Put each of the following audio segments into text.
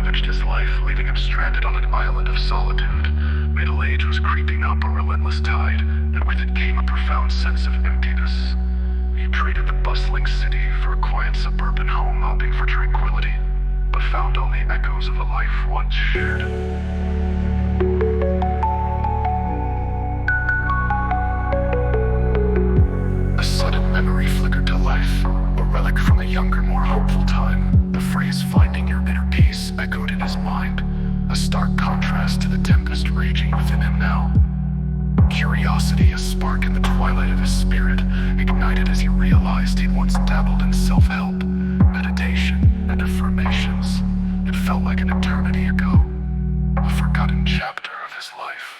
ravaged his life, leaving him stranded on an island of solitude. Middle age was creeping up a relentless tide, and with it came a profound sense of emptiness. He traded the bustling city for a quiet suburban home, hoping for tranquility, but found only echoes of a life once shared. A sudden memory flickered to life, a relic from a younger, more hopeful time. The phrase "finding your inner peace" echoed in his mind, a stark contrast to the tempest raging within him now. Curiosity, a spark in the twilight of his spirit, ignited as he realized he'd once dabbled in self-help, meditation, and affirmations. It felt like an eternity ago, a forgotten chapter of his life.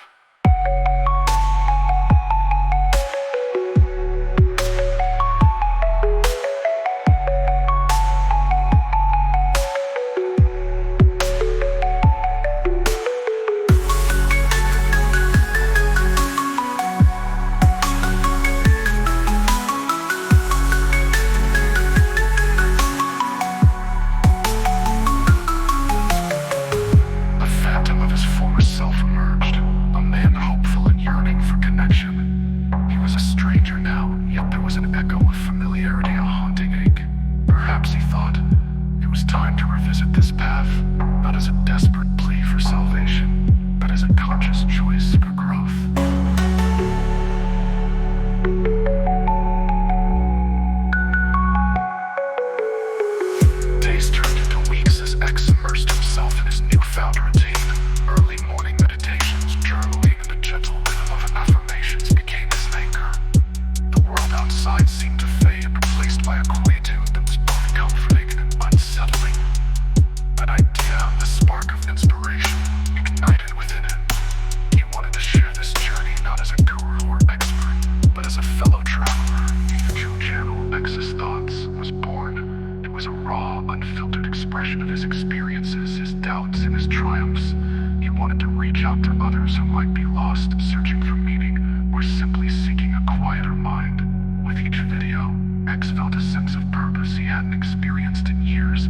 Of his experiences, his doubts, and his triumphs. He wanted to reach out to others who might be lost, searching for meaning, or simply seeking a quieter mind. With each video, X felt a sense of purpose he hadn't experienced in years,